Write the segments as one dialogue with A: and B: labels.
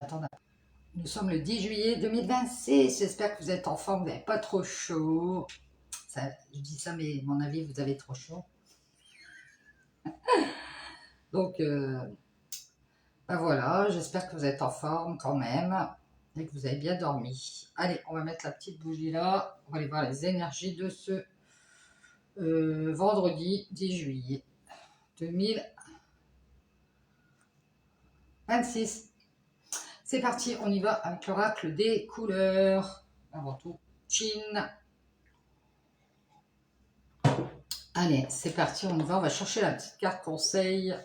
A: Attendez. Nous sommes le 10 juillet 2026. J'espère que vous êtes en forme, vous n'avez pas trop chaud. Je dis ça, mais à mon avis, vous avez trop chaud. Donc, ben voilà, j'espère que vous êtes en forme quand même et que vous avez bien dormi. Allez, on va mettre la petite bougie là. On va aller voir les énergies de ce vendredi 10 juillet 2026. C'est parti, on y va avec l'oracle des couleurs. Avant tout, Chin. Allez, c'est parti, on y va. On va chercher la petite carte conseil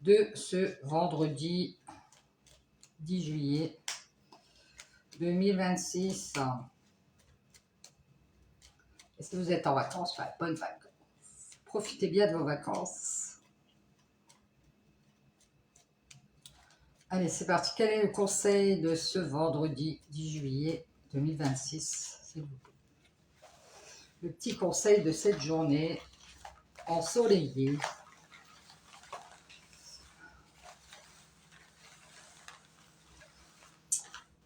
A: de ce vendredi 10 juillet 2026. Est-ce que vous êtes en vacances? Enfin, bonnes vacances. Profitez bien de vos vacances. Allez, c'est parti. Quel est le conseil de ce vendredi 10 juillet 2026, s'il vous plaît? Le petit conseil de cette journée ensoleillée.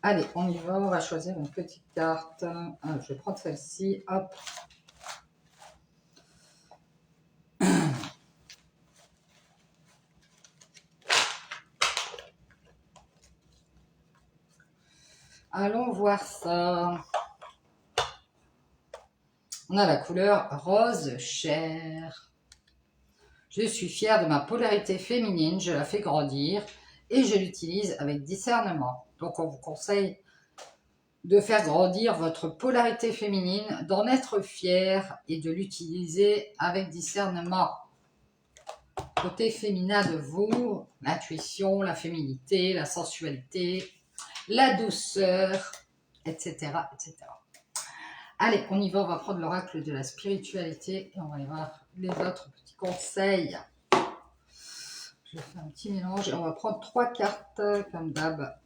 A: Allez, on y va. On va choisir une petite carte. Je vais prendre celle-ci. Hop. Allons voir ça. On a la couleur rose chair. Je suis fière de ma polarité féminine, je la fais grandir et je l'utilise avec discernement. Donc on vous conseille de faire grandir votre polarité féminine, d'en être fier et de l'utiliser avec discernement. Côté féminin de vous, l'intuition, la féminité, la sensualité, la douceur, etc., etc. Allez, on y va, on va prendre l'oracle de la spiritualité et on va aller voir les autres petits conseils. Je vais faire un petit mélange et on va prendre 3 cartes comme d'hab.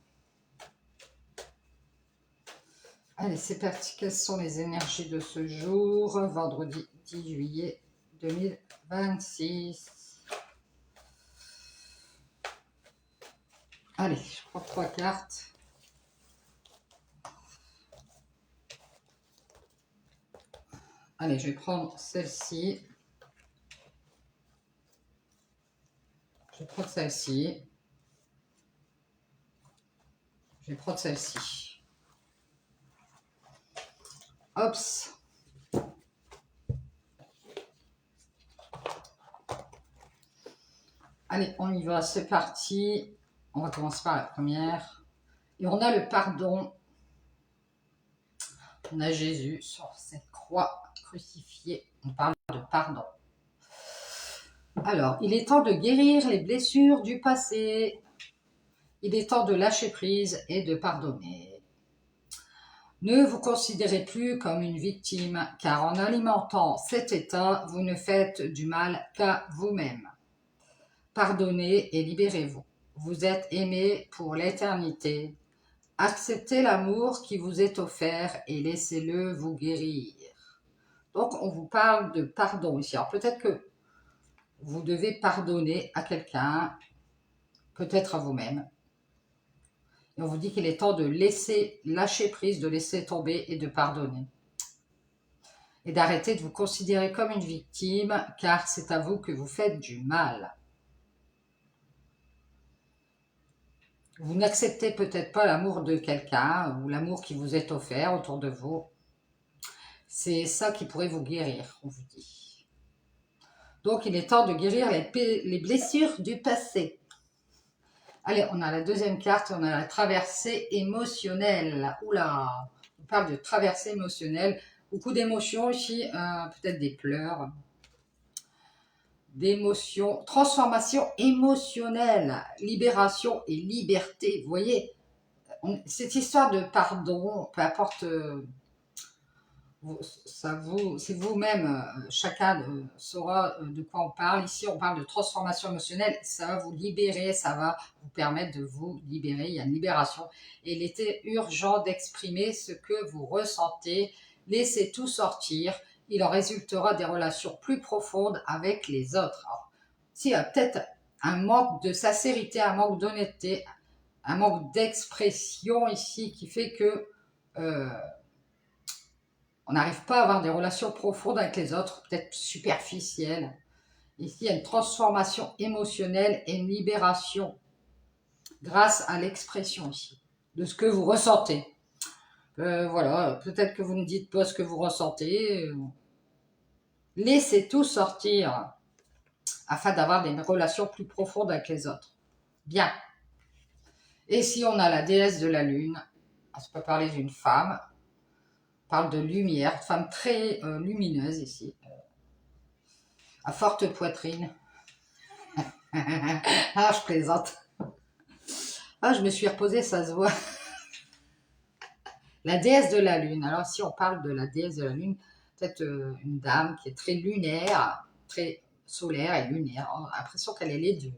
A: Allez, c'est parti. Quelles sont les énergies de ce jour, vendredi 10 juillet 2026? Allez, je prends 3 cartes. Allez, je vais prendre celle-ci. Je vais prendre celle-ci. Je vais prendre celle-ci. Hops. Allez, on y va, c'est parti. On va commencer par la première. Et on a le pardon. On a Jésus sur cette croix crucifiée. On parle de pardon. Alors, il est temps de guérir les blessures du passé. Il est temps de lâcher prise et de pardonner. Ne vous considérez plus comme une victime, car en alimentant cet état, vous ne faites du mal qu'à vous-même. Pardonnez et libérez-vous. Vous êtes aimé pour l'éternité. Acceptez l'amour qui vous est offert et laissez-le vous guérir. Donc, on vous parle de pardon ici. Alors, peut-être que vous devez pardonner à quelqu'un, peut-être à vous-même. Et on vous dit qu'il est temps de lâcher prise, de laisser tomber et de pardonner. Et d'arrêter de vous considérer comme une victime, car c'est à vous que vous faites du mal. Vous n'acceptez peut-être pas l'amour de quelqu'un ou l'amour qui vous est offert autour de vous. C'est ça qui pourrait vous guérir, on vous dit. Donc, il est temps de guérir les blessures du passé. Allez, on a la deuxième carte, on a la traversée émotionnelle. Oula, on parle de traversée émotionnelle. Beaucoup d'émotions ici, peut-être des pleurs, d'émotions, transformation émotionnelle, libération et liberté. Vous voyez, cette histoire de pardon, peu importe, c'est vous-même, chacun saura de quoi on parle. Ici, on parle de transformation émotionnelle. Ça va vous libérer, ça va vous permettre de vous libérer. Il y a une libération. Et il était urgent d'exprimer ce que vous ressentez. Laissez tout sortir. Il en résultera des relations plus profondes avec les autres. Alors, s'il y a peut-être un manque de sincérité, un manque d'honnêteté, un manque d'expression ici qui fait que on n'arrive pas à avoir des relations profondes avec les autres, peut-être superficielles. Ici, il y a une transformation émotionnelle et une libération grâce à l'expression ici, de ce que vous ressentez. Voilà, peut-être que vous ne dites pas ce que vous ressentez. Laissez tout sortir afin d'avoir des relations plus profondes avec les autres. Bien. Et si on a la déesse de la lune, ça peut parler d'une femme, on parle de lumière, une femme très lumineuse ici, à forte poitrine. Ah, je plaisante. Ah, je me suis reposée, ça se voit. La déesse de la lune. Alors, si on parle de la déesse de la lune, peut-être une dame qui est très lunaire, très solaire et lunaire. On a l'impression qu'elle est les deux.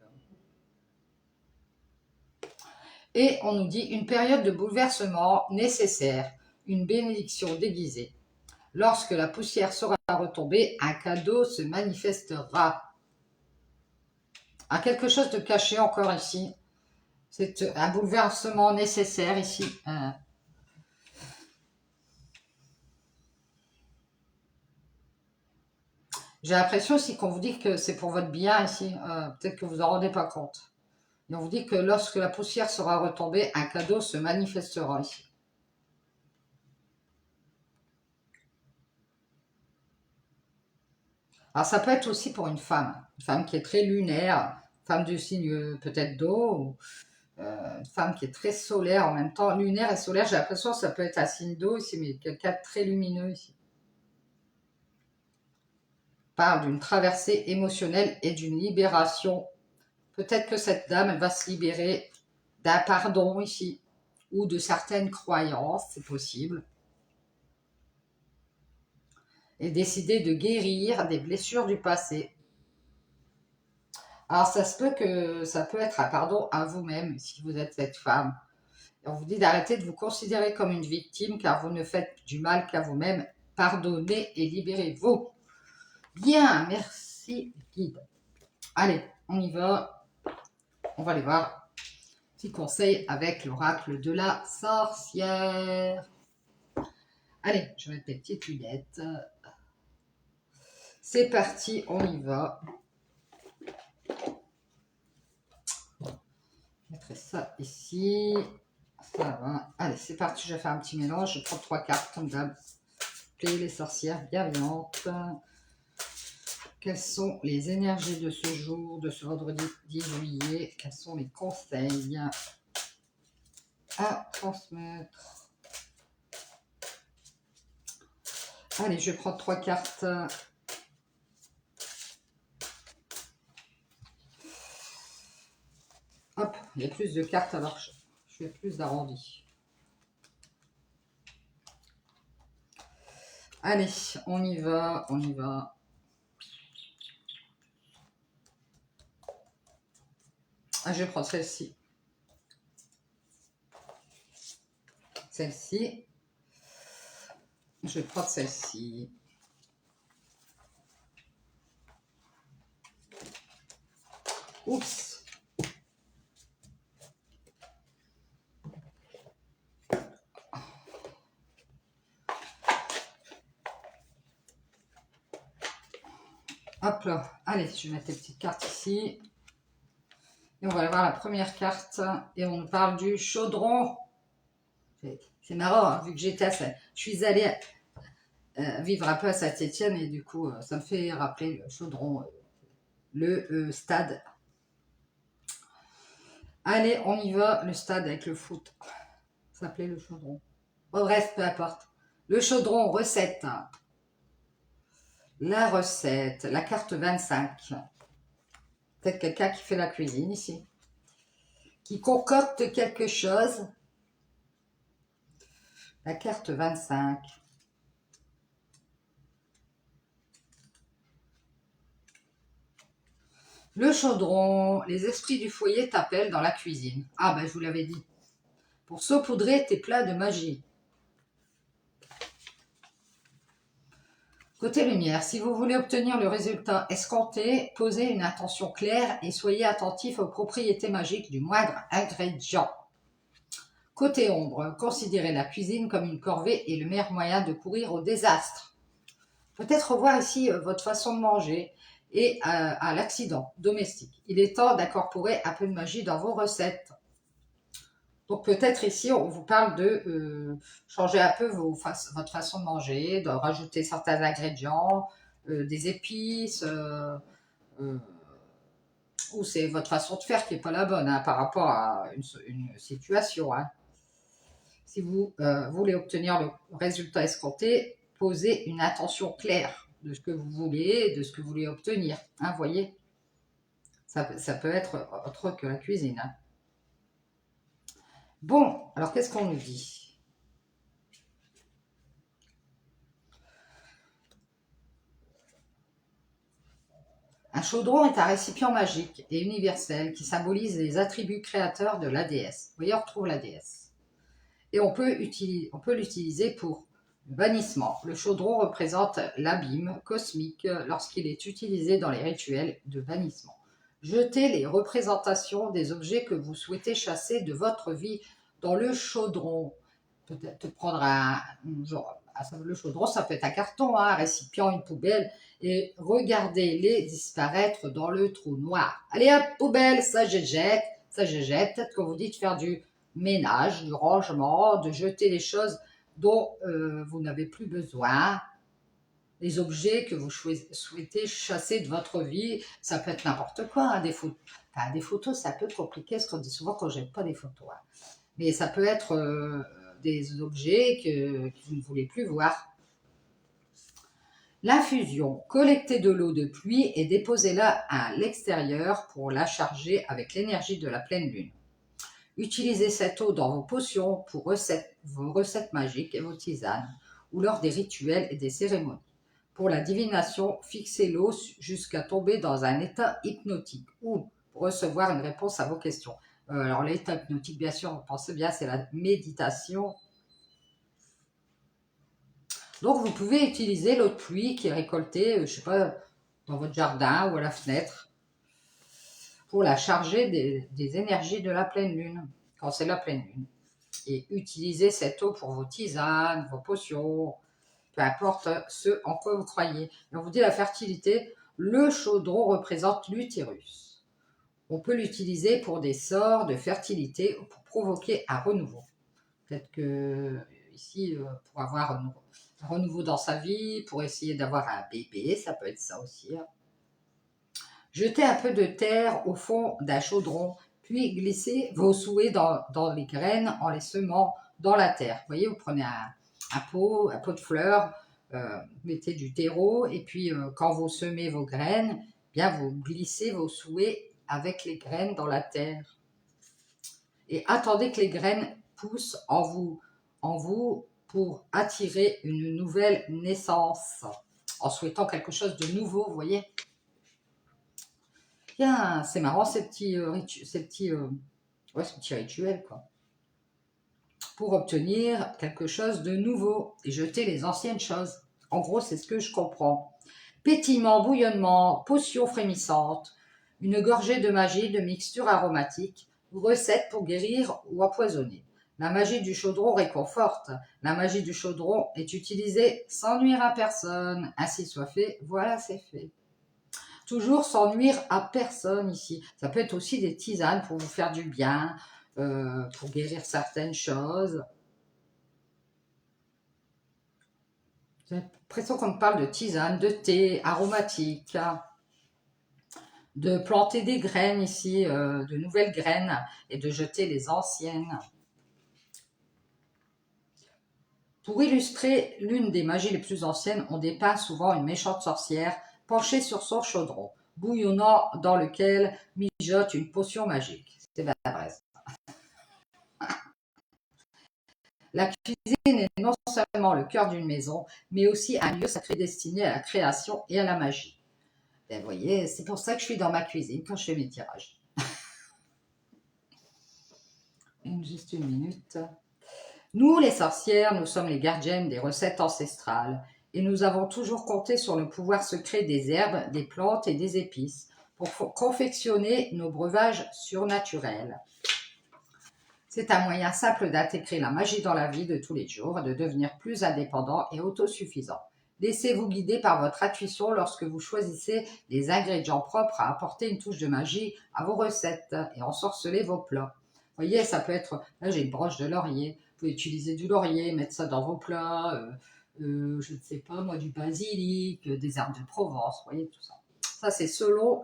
A: Et on nous dit une période de bouleversement nécessaire, une bénédiction déguisée. Lorsque la poussière sera retombée, un cadeau se manifestera. Ah, quelque chose de caché encore ici. C'est un bouleversement nécessaire ici. J'ai l'impression aussi qu'on vous dit que c'est pour votre bien ici. Peut-être que vous en rendez pas compte. Et on vous dit que lorsque la poussière sera retombée, un cadeau se manifestera ici. Alors ça peut être aussi pour une femme qui est très lunaire, femme du signe peut-être d'eau, une femme qui est très solaire en même temps, lunaire et solaire. J'ai l'impression que ça peut être un signe d'eau ici, mais quelqu'un de très lumineux ici. Parle d'une traversée émotionnelle et d'une libération. Peut-être que cette dame, elle va se libérer d'un pardon ici, ou de certaines croyances, c'est possible. Et décider de guérir des blessures du passé. Alors ça se peut que ça peut être un pardon à vous-même, si vous êtes cette femme. Et on vous dit d'arrêter de vous considérer comme une victime, car vous ne faites du mal qu'à vous-même. Pardonnez et libérez-vous. Bien, merci guide. Allez, on y va. On va aller voir. Petit conseil avec l'oracle de la sorcière. Allez, je vais mettre mes petites lunettes. C'est parti, on y va. Je mettrai ça ici. Ça va. Allez, c'est parti, je vais faire un petit mélange. Je prends 3 cartes comme d'hab. Les sorcières bienveillantes. Quelles sont les énergies de ce jour, de ce vendredi 10 juillet? Quels sont les conseils à transmettre? Allez, je prends 3 cartes. Hop, il y a plus de cartes, alors je fais plus d'arrondis. Allez, on y va, on y va. Ah, je vais prendre celle-ci. Celle-ci. Je vais prendre celle-ci. Oups. Hop là. Allez, je vais mettre les petites cartes ici. Et on va aller voir la première carte. Et on nous parle du chaudron. C'est marrant, hein, vu que j'étais je suis allée vivre un peu à Saint-Étienne et du coup, ça me fait rappeler le chaudron, le stade. Allez, on y va, le stade avec le foot. Ça s'appelait le chaudron. Bon, bref, peu importe. Le chaudron, recette. La recette, la carte 25. Peut-être quelqu'un qui fait la cuisine ici. Qui concocte quelque chose. La carte 25. Le chaudron, les esprits du foyer t'appellent dans la cuisine. Ah ben je vous l'avais dit. Pour saupoudrer tes plats de magie. Côté lumière, si vous voulez obtenir le résultat escompté, posez une intention claire et soyez attentif aux propriétés magiques du moindre ingrédient. Côté ombre, considérez la cuisine comme une corvée et le meilleur moyen de courir au désastre. Peut-être revoir ici votre façon de manger et à l'accident domestique. Il est temps d'incorporer un peu de magie dans vos recettes. Donc peut-être ici, on vous parle de changer un peu votre façon de manger, de rajouter certains ingrédients, des épices, euh, ou c'est votre façon de faire qui n'est pas la bonne hein, par rapport à une situation. Hein. Si vous voulez obtenir le résultat escompté, posez une intention claire de ce que vous voulez, de ce que vous voulez obtenir. Hein, voyez, ça peut être autre que la cuisine. Hein. Bon, alors qu'est-ce qu'on nous dit? Un chaudron est un récipient magique et universel qui symbolise les attributs créateurs de la déesse. Vous voyez, on retrouve la déesse. Et on peut l'utiliser pour le bannissement. Le chaudron représente l'abîme cosmique lorsqu'il est utilisé dans les rituels de bannissement. Jetez les représentations des objets que vous souhaitez chasser de votre vie dans le chaudron. Peut-être prendre le chaudron, ça peut être un carton, un récipient, une poubelle, et regardez-les disparaître dans le trou noir. Allez hop, poubelle, ça je jette, ça je jette. Peut-être que vous dites faire du ménage, du rangement, de jeter les choses dont vous n'avez plus besoin, les objets que vous souhaitez chasser de votre vie. Ça peut être n'importe quoi, hein, des photos. Enfin, des photos, c'est un peu compliqué, ce qu'on dit souvent quand j'aime pas des photos. Hein. Mais ça peut être des objets que vous ne voulez plus voir. L'infusion, collectez de l'eau de pluie et déposez-la à l'extérieur pour la charger avec l'énergie de la pleine lune. Utilisez cette eau dans vos potions pour vos recettes magiques et vos tisanes, ou lors des rituels et des cérémonies. Pour la divination, fixez l'eau jusqu'à tomber dans un état hypnotique, ou pour recevoir une réponse à vos questions. Alors l'état hypnotique, bien sûr, vous pensez bien, c'est la méditation. Donc vous pouvez utiliser l'eau de pluie qui est récoltée, je ne sais pas, dans votre jardin ou à la fenêtre, pour la charger des énergies de la pleine lune, quand c'est la pleine lune. Et utilisez cette eau pour vos tisanes, vos potions, peu importe ce en quoi vous croyez. Et on vous dit la fertilité, le chaudron représente l'utérus. On peut l'utiliser pour des sorts de fertilité ou pour provoquer un renouveau. Peut-être que ici, pour avoir un renouveau dans sa vie, pour essayer d'avoir un bébé, ça peut être ça aussi. Hein. Jetez un peu de terre au fond d'un chaudron, puis glissez vos souhaits dans les graines en les semant dans la terre. Vous voyez, vous prenez un pot de fleurs, mettez du terreau, et puis quand vous semez vos graines, bien vous glissez vos souhaits avec les graines dans la terre. Et attendez que les graines poussent en vous pour attirer une nouvelle naissance, en souhaitant quelque chose de nouveau, vous voyez. Bien, c'est marrant ces petits rituels, quoi. Pour obtenir quelque chose de nouveau et jeter les anciennes choses. En gros, c'est ce que je comprends. Pétillement, bouillonnement, potion frémissante, une gorgée de magie, de mixture aromatique, recette pour guérir ou empoisonner. La magie du chaudron réconforte. La magie du chaudron est utilisée sans nuire à personne. Ainsi soit fait, voilà, c'est fait. Toujours sans nuire à personne ici. Ça peut être aussi des tisanes pour vous faire du bien, pour guérir certaines choses. J'ai l'impression qu'on me parle de tisane, de thé aromatique, de planter des graines ici, de nouvelles graines, et de jeter les anciennes. Pour illustrer l'une des magies les plus anciennes, on dépeint souvent une méchante sorcière penchée sur son chaudron, bouillonnant dans lequel mijote une potion magique. C'est bien vrai. La cuisine est non seulement le cœur d'une maison, mais aussi un lieu sacré destiné à la création et à la magie. Et vous voyez, c'est pour ça que je suis dans ma cuisine quand je fais mes tirages. Juste une minute. Nous, les sorcières, nous sommes les gardiennes des recettes ancestrales et nous avons toujours compté sur le pouvoir secret des herbes, des plantes et des épices pour confectionner nos breuvages surnaturels. C'est un moyen simple d'intégrer la magie dans la vie de tous les jours, de devenir plus indépendant et autosuffisant. Laissez-vous guider par votre intuition lorsque vous choisissez les ingrédients propres à apporter une touche de magie à vos recettes et ensorceler vos plats. Vous voyez, ça peut être, là j'ai une branche de laurier, vous pouvez utiliser du laurier, mettre ça dans vos plats, je ne sais pas moi, du basilic, des herbes de Provence, vous voyez tout ça. Ça c'est selon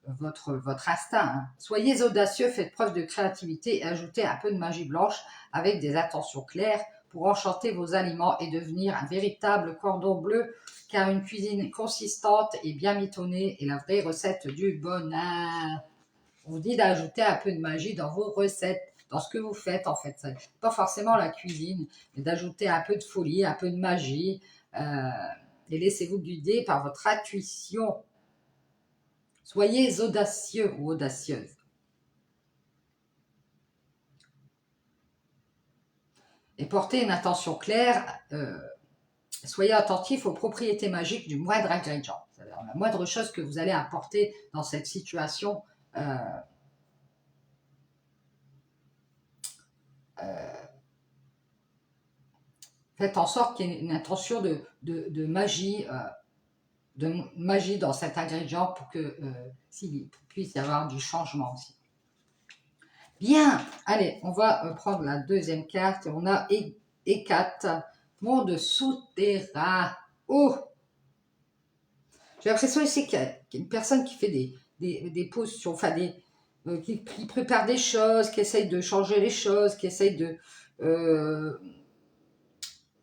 A: votre instinct. Hein. Soyez audacieux, faites preuve de créativité et ajoutez un peu de magie blanche avec des intentions claires pour enchanter vos aliments et devenir un véritable cordon bleu, car une cuisine consistante et bien mitonnée est la vraie recette du bonheur. On vous dit d'ajouter un peu de magie dans vos recettes, dans ce que vous faites en fait. Pas forcément la cuisine, mais d'ajouter un peu de folie, un peu de magie, et laissez-vous guider par votre intuition. Soyez audacieux ou audacieuse. Et portez une attention claire. Soyez attentif aux propriétés magiques du moindre ingrédient. C'est-à-dire la moindre chose que vous allez apporter dans cette situation. Faites en sorte qu'il y ait une intention de magie. De magie dans cet ingrédient pour que s'il puisse y avoir du changement aussi. Bien, allez, on va prendre la deuxième carte. On a E4, monde souterrain. Oh, j'ai l'impression ici qu'il y a une personne qui fait des potions, enfin qui prépare des choses, qui essaye de changer les choses, qui essaye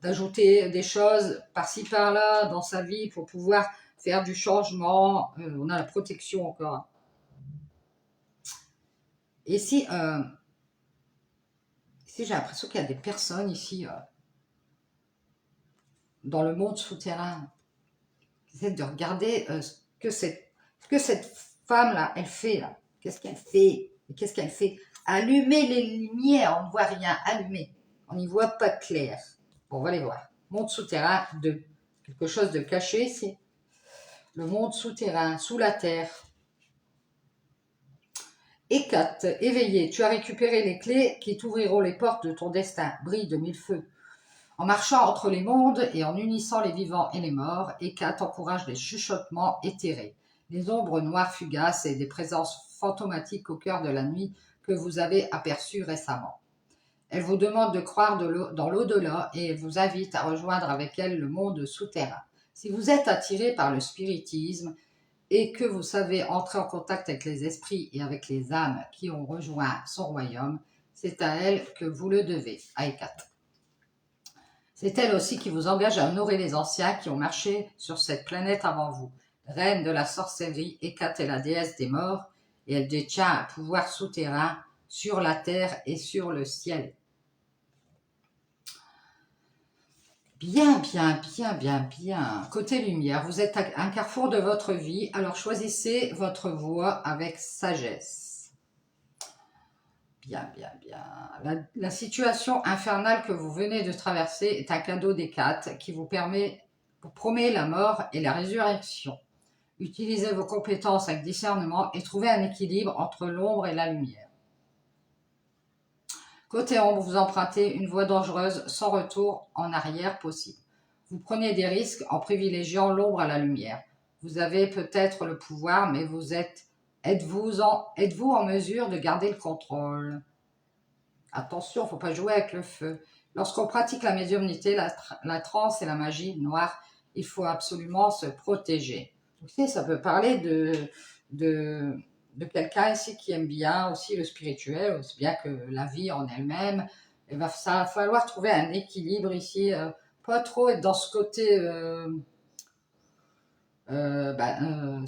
A: d'ajouter des choses par-ci par-là dans sa vie pour pouvoir faire du changement. On a la protection encore. Et ici j'ai l'impression qu'il y a des personnes ici dans le monde souterrain qui essaient de regarder ce que cette femme-là, elle fait là. Qu'est-ce qu'elle fait? Qu'est-ce qu'elle fait? Allumer les lumières, on ne voit rien. Allumer, on n'y voit pas clair. Bon, on va les voir. Monde souterrain 2. Quelque chose de caché ici. Le monde souterrain, sous la terre. Et 4. Éveillé. Tu as récupéré les clés qui t'ouvriront les portes de ton destin. Brille de mille feux. En marchant entre les mondes et en unissant les vivants et les morts, Eka encourage les chuchotements éthérés, les ombres noires fugaces et des présences fantomatiques au cœur de la nuit que vous avez aperçues récemment. Elle vous demande de croire dans l'au-delà et vous invite à rejoindre avec elle le monde souterrain. Si vous êtes attiré par le spiritisme et que vous savez entrer en contact avec les esprits et avec les âmes qui ont rejoint son royaume, c'est à elle que vous le devez. Aïkat. C'est elle aussi qui vous engage à honorer les anciens qui ont marché sur cette planète avant vous. Reine de la sorcellerie, Hécate est la déesse des morts et elle détient un pouvoir souterrain sur la terre et sur le ciel. Bien, bien, bien, bien, bien. Côté lumière, vous êtes à un carrefour de votre vie, alors choisissez votre voie avec sagesse. Bien, bien, bien. La situation infernale que vous venez de traverser est un cadeau d'Hécate qui vous promet la mort et la résurrection. Utilisez vos compétences avec discernement et trouvez un équilibre entre l'ombre et la lumière. Côté ombre, vous empruntez une voie dangereuse sans retour en arrière possible. Vous prenez des risques en privilégiant l'ombre à la lumière. Vous avez peut-être le pouvoir, mais êtes-vous en mesure de garder le contrôle? Attention, il ne faut pas jouer avec le feu. Lorsqu'on pratique la médiumnité, la transe et la magie noire, il faut absolument se protéger. Donc, ça peut parler de quelqu'un ici qui aime bien aussi le spirituel, aussi bien que la vie en elle-même. Ça va falloir trouver un équilibre ici, pas trop être dans ce côté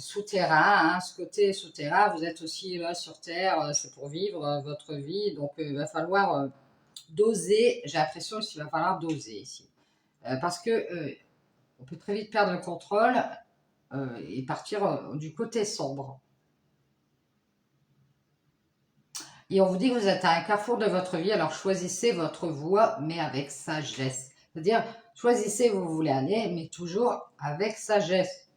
A: souterrain, hein, ce côté souterrain, vous êtes aussi là sur Terre, c'est pour vivre votre vie, donc il va falloir doser, j'ai l'impression qu'il va falloir doser ici, parce que on peut très vite perdre le contrôle et partir du côté sombre. Et on vous dit que vous êtes à un carrefour de votre vie, alors choisissez votre voie, mais avec sagesse. C'est-à-dire, choisissez où vous voulez aller, mais toujours avec sagesse.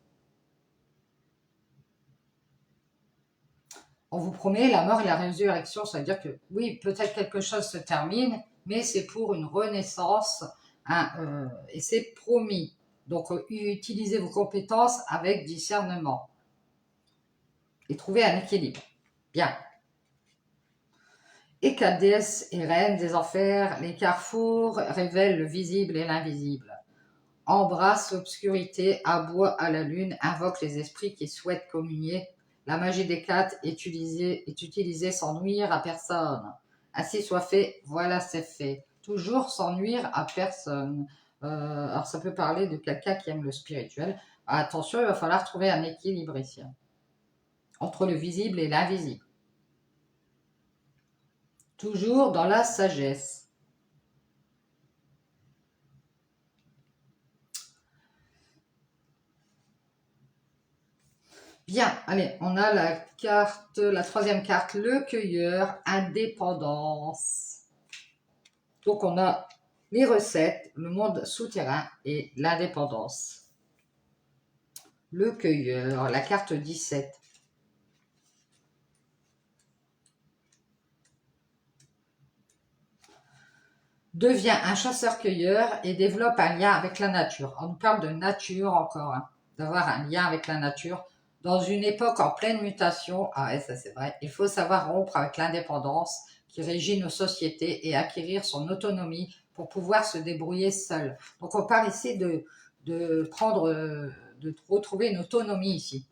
A: On vous promet la mort et la résurrection, ça veut dire que oui, peut-être quelque chose se termine, mais c'est pour une renaissance, hein, et c'est promis. Donc, utilisez vos compétences avec discernement et trouvez un équilibre. Bien. Et quatre déesses et reines des enfers, les carrefours révèlent le visible et l'invisible. Embrasse l'obscurité, aboie à la lune, invoque les esprits qui souhaitent communier. La magie des quatre est utilisée sans nuire à personne. Ainsi soit fait, voilà c'est fait. Toujours sans nuire à personne. Alors ça peut parler de quelqu'un qui aime le spirituel. Attention, il va falloir trouver un équilibre ici, hein, entre le visible et l'invisible. Toujours dans la sagesse. Bien, allez, on a la carte, la troisième carte, le cueilleur, indépendance. Donc on a les recettes, le monde souterrain et l'indépendance. Le cueilleur, la carte 17. Devient un chasseur-cueilleur et développe un lien avec la nature. On nous parle de nature encore, hein, d'avoir un lien avec la nature. Dans une époque en pleine mutation, ah ouais, ça c'est vrai, il faut savoir rompre avec l'indépendance qui régit nos sociétés et acquérir son autonomie pour pouvoir se débrouiller seul. Donc on parle ici de retrouver une autonomie ici.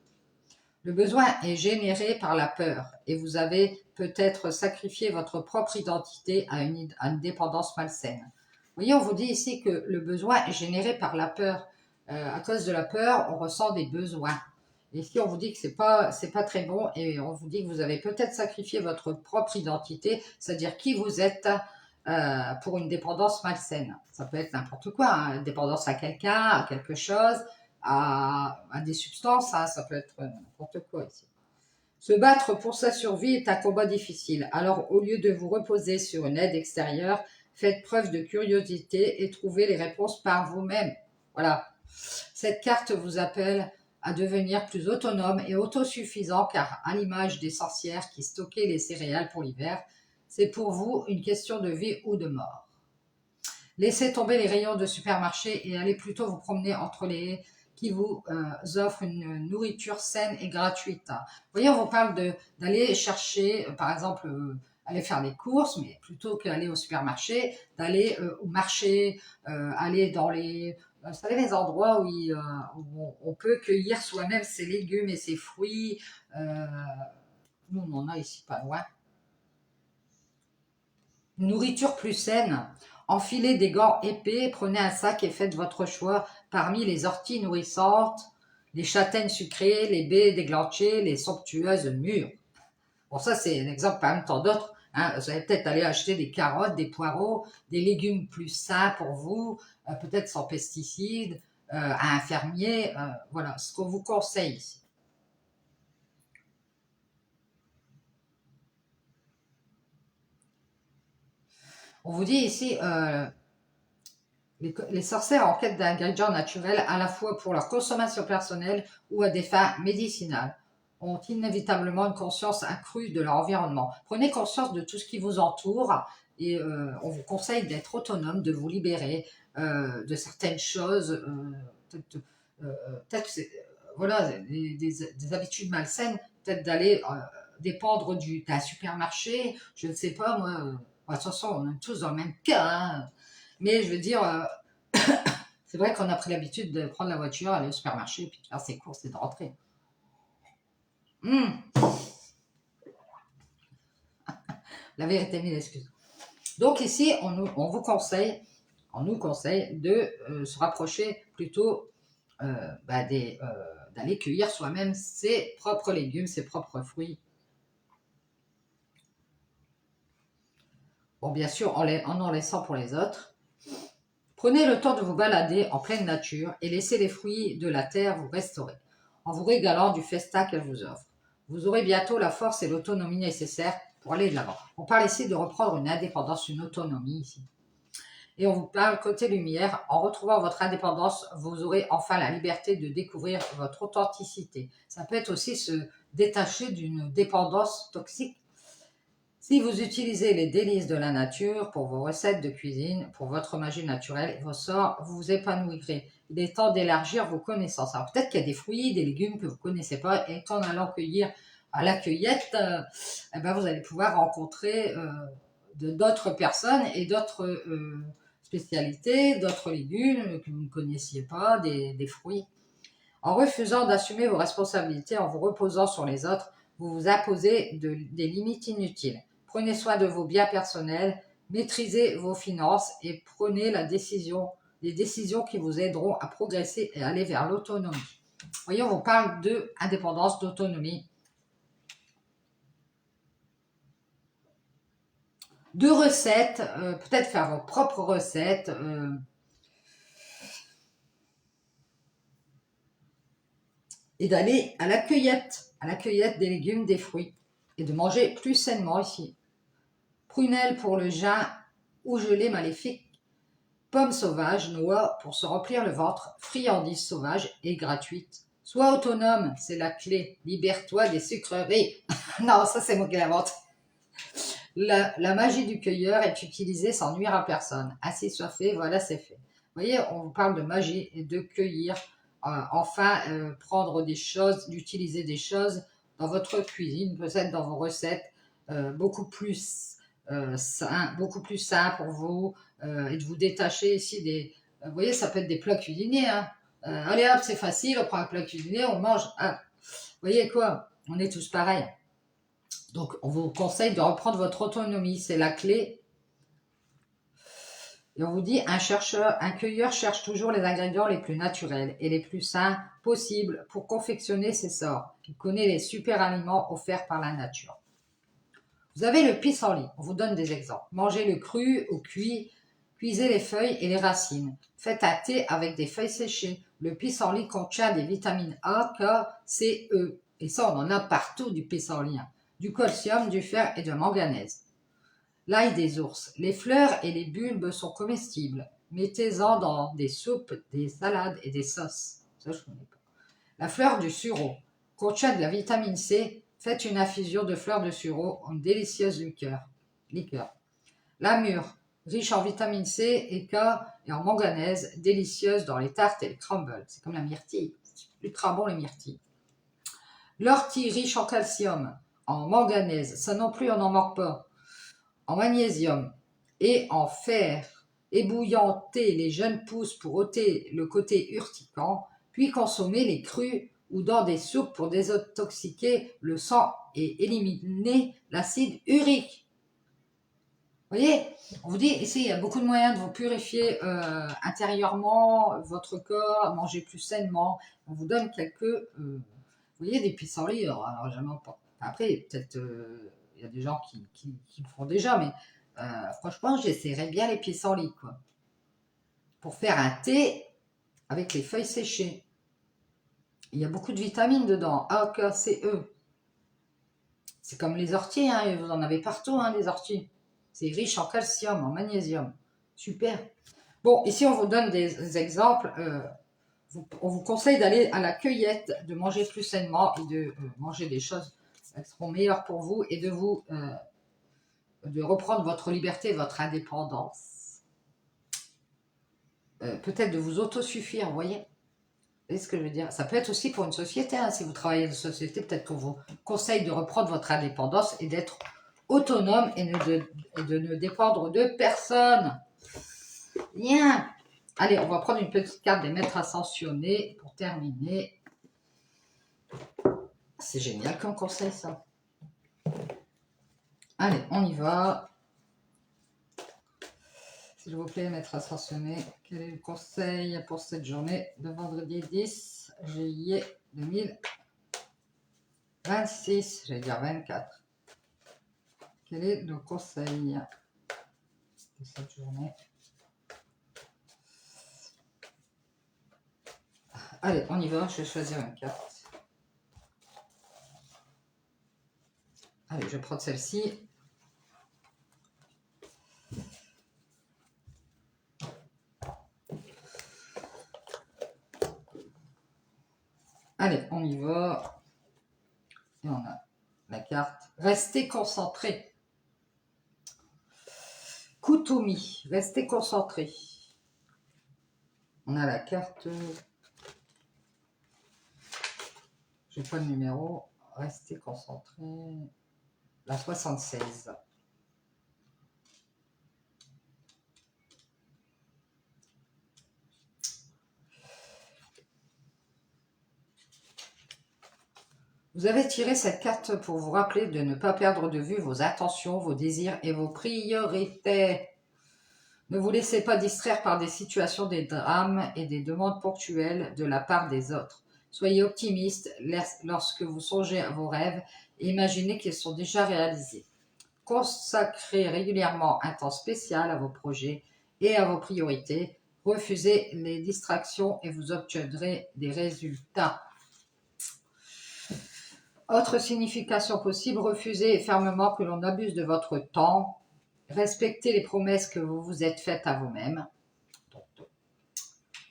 A: Le besoin est généré par la peur et vous avez peut-être sacrifié votre propre identité à une dépendance malsaine. Vous voyez, on vous dit ici que le besoin est généré par la peur. À cause de la peur, on ressent des besoins. Et ici, on vous dit que c'est pas très bon et on vous dit que vous avez peut-être sacrifié votre propre identité, c'est-à-dire qui vous êtes, pour une dépendance malsaine. Ça peut être n'importe quoi, hein, dépendance à quelqu'un, à quelque chose, à des substances, hein, ça peut être n'importe quoi ici. Se battre pour sa survie est un combat difficile. Alors, au lieu de vous reposer sur une aide extérieure, faites preuve de curiosité et trouvez les réponses par vous-même. Voilà. Cette carte vous appelle à devenir plus autonome et autosuffisant car à l'image des sorcières qui stockaient les céréales pour l'hiver, c'est pour vous une question de vie ou de mort. Laissez tomber les rayons de supermarché et allez plutôt vous promener entre les haies qui vous offrent une nourriture saine et gratuite. Vous voyez, on vous parle d'aller chercher, par exemple, aller faire des courses, mais plutôt qu'aller au supermarché, d'aller au marché, aller dans les, vous savez, les endroits où on peut cueillir soi-même ses légumes et ses fruits. Nous, on en a ici pas loin. Une nourriture plus saine. Enfilez des gants épais, prenez un sac et faites votre choix parmi les orties nourrissantes, les châtaignes sucrées, les baies déglanchées, les somptueuses mûres. Bon, ça, c'est un exemple parmi tant d'autres. Hein. Vous allez peut-être aller acheter des carottes, des poireaux, des légumes plus sains pour vous, peut-être sans pesticides, à un fermier. Voilà ce qu'on vous conseille ici. On vous dit ici, les sorcières en quête d'ingrédients naturels à la fois pour leur consommation personnelle ou à des fins médicinales ont inévitablement une conscience accrue de leur environnement. Prenez conscience de tout ce qui vous entoure et on vous conseille d'être autonome, de vous libérer de certaines choses, peut-être voilà, des habitudes malsaines, peut-être d'aller dépendre d'un supermarché, je ne sais pas moi. De toute façon, on est tous dans le même cas, hein. Mais je veux dire, c'est vrai qu'on a pris l'habitude de prendre la voiture, aller au supermarché, puis de faire ses courses et de rentrer. La vérité mille excuses. Donc ici, on nous conseille de se rapprocher plutôt d'aller cueillir soi-même ses propres légumes, ses propres fruits. Bon, bien sûr, en laissant pour les autres. Prenez le temps de vous balader en pleine nature et laissez les fruits de la terre vous restaurer, en vous régalant du festin qu'elle vous offre. Vous aurez bientôt la force et l'autonomie nécessaires pour aller de l'avant. On parle ici de reprendre une indépendance, une autonomie ici. Et on vous parle côté lumière, en retrouvant votre indépendance, vous aurez enfin la liberté de découvrir votre authenticité. Ça peut être aussi détacher d'une dépendance toxique. Si vous utilisez les délices de la nature pour vos recettes de cuisine, pour votre magie naturelle et vos sorts, vous vous épanouirez. Il est temps d'élargir vos connaissances. Alors peut-être qu'il y a des fruits, des légumes que vous ne connaissez pas et qu'en allant cueillir à la cueillette, eh ben vous allez pouvoir rencontrer d'autres personnes et d'autres spécialités, d'autres légumes que vous ne connaissiez pas, des fruits. En refusant d'assumer vos responsabilités, en vous reposant sur les autres, vous vous imposez des limites inutiles. Prenez soin de vos biens personnels, maîtrisez vos finances et prenez les décisions qui vous aideront à progresser et aller vers l'autonomie. Voyez, on vous parle d'indépendance, d'autonomie, de recettes, peut-être faire vos propres recettes, et d'aller à la cueillette des légumes, des fruits, et de manger plus sainement ici. Prunelle pour le jeûne ou gelée maléfique, pommes sauvages, noix pour se remplir le ventre, friandises sauvages et gratuites. Sois autonome, c'est la clé. Libère-toi des sucreries. Non, ça c'est moi qui l'invente. La magie du cueilleur est utilisée sans nuire à personne. Ainsi soit fait, voilà c'est fait. Vous voyez, on vous parle de magie et de cueillir, prendre des choses, d'utiliser des choses dans votre cuisine, peut-être dans vos recettes, beaucoup plus beaucoup plus sain pour vous, et de vous détacher ici des... vous voyez, ça peut être des plats cuisinés. Hein. Allez hop, c'est facile, on prend un plat cuisiné, on mange. Ah, vous voyez quoi, on est tous pareils. Donc, on vous conseille de reprendre votre autonomie, c'est la clé. Et on vous dit, un cueilleur cherche toujours les ingrédients les plus naturels et les plus sains possibles pour confectionner ses sorts. Il connaît les super aliments offerts par la nature. Vous avez le pissenlit, on vous donne des exemples. Mangez le cru ou cuit, cuisez les feuilles et les racines. Faites un thé avec des feuilles séchées. Le pissenlit contient des vitamines A, K, C, E. Et ça, on en a partout du pissenlit. Du calcium, du fer et de manganèse. L'ail des ours. Les fleurs et les bulbes sont comestibles. Mettez-en dans des soupes, des salades et des sauces. Ça, je connais pas. La fleur du sureau contient de la vitamine C. Faites une infusion de fleurs de sureau, une délicieuse liqueur. La mûre, riche en vitamine C et K et en manganèse, délicieuse dans les tartes et les crumbles. C'est comme la myrtille. C'est ultra bon les myrtilles. L'ortie, riche en calcium, en manganèse, ça non plus on n'en manque pas, en magnésium et en fer. Ébouillantez les jeunes pousses pour ôter le côté urticant, puis consommez les crus ou dans des soupes pour désintoxiquer le sang et éliminer l'acide urique. Vous voyez, on vous dit ici, il y a beaucoup de moyens de vous purifier intérieurement, votre corps, manger plus sainement. On vous donne vous voyez, des pissenlits, alors j'aime pas. Après, peut-être, il y a des gens qui le font déjà, mais franchement, j'essaierais bien les pissenlits, quoi. Pour faire un thé avec les feuilles séchées. Il y a beaucoup de vitamines dedans, A, K, C, E. C'est comme les orties, hein, vous en avez partout, hein, les orties. C'est riche en calcium, en magnésium. Super. Bon, ici, on vous donne des exemples. On vous conseille d'aller à la cueillette, de manger plus sainement et de manger des choses qui seront meilleures pour vous et de reprendre votre liberté, votre indépendance. Peut-être de vous autosuffire, vous voyez. Vous voyez ce que je veux dire? Ça peut être aussi pour une société. Hein. Si vous travaillez dans une société, peut-être qu'on vous conseille de reprendre votre indépendance et d'être autonome et de ne dépendre de personne. Bien. Allez, on va prendre une petite carte des maîtres ascensionnés pour terminer. C'est génial comme conseil, ça. Allez, on y va. S'il vous plaît, maître ascensionné, quel est le conseil pour cette journée de vendredi 10 juillet 2026, j'allais dire 24. Quel est le conseil de cette journée? Allez, on y va, je vais choisir une carte. Allez, je vais prendre celle-ci. Allez, on y va. Et on a la carte « Restez concentré ». Kutumi, restez concentré. On a la carte, j'ai pas le numéro, restez concentré, la 76. Vous avez tiré cette carte pour vous rappeler de ne pas perdre de vue vos intentions, vos désirs et vos priorités. Ne vous laissez pas distraire par des situations, des drames et des demandes ponctuelles de la part des autres. Soyez optimiste lorsque vous songez à vos rêves et imaginez qu'ils sont déjà réalisés. Consacrez régulièrement un temps spécial à vos projets et à vos priorités. Refusez les distractions et vous obtiendrez des résultats. Autre signification possible, refusez fermement que l'on abuse de votre temps. Respectez les promesses que vous vous êtes faites à vous-même.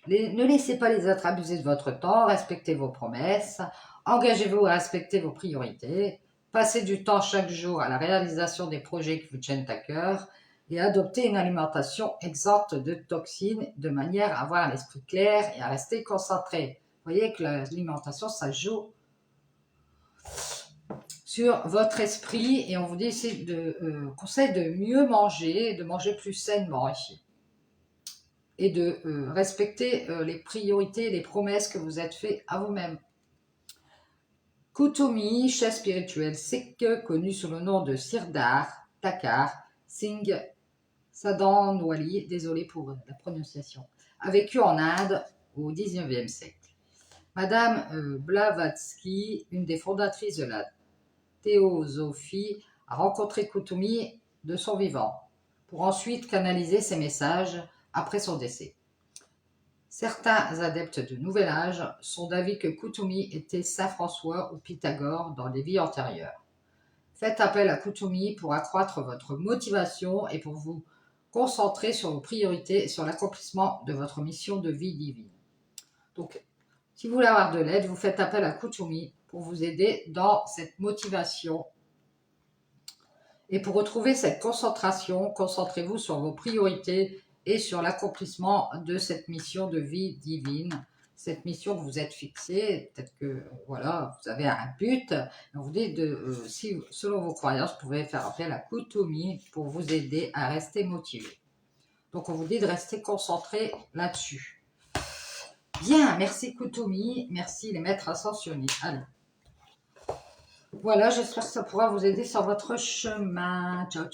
A: Ne laissez pas les autres abuser de votre temps. Respectez vos promesses. Engagez-vous à respecter vos priorités. Passez du temps chaque jour à la réalisation des projets qui vous tiennent à cœur et adoptez une alimentation exempte de toxines de manière à avoir l'esprit clair et à rester concentré. Vous voyez que l'alimentation, ça joue sur votre esprit et on vous dit ici conseil de mieux manger, de manger plus sainement ici et de respecter les priorités et les promesses que vous êtes fait à vous-même. Kutumi, chef spirituel sikh connu sous le nom de Sirdhar Thakur Singh Sadanwali, désolé pour la prononciation, a vécu en Inde au 19e siècle. Madame Blavatsky, une des fondatrices de la théosophie, a rencontré Kutumi de son vivant, pour ensuite canaliser ses messages après son décès. Certains adeptes de Nouvel Âge sont d'avis que Kutumi était Saint François ou Pythagore dans les vies antérieures. Faites appel à Kutumi pour accroître votre motivation et pour vous concentrer sur vos priorités et sur l'accomplissement de votre mission de vie divine. Donc, si vous voulez avoir de l'aide, vous faites appel à Kutumi pour vous aider dans cette motivation. Et pour retrouver cette concentration, concentrez-vous sur vos priorités et sur l'accomplissement de cette mission de vie divine, cette mission que vous êtes fixée. Peut-être que voilà, vous avez un but. On vous dit si selon vos croyances, vous pouvez faire appel à Kutumi pour vous aider à rester motivé. Donc on vous dit de rester concentré là-dessus. Bien, merci Kutumi, merci les maîtres ascensionnés. Allez. Voilà, j'espère que ça pourra vous aider sur votre chemin. Ciao, ciao.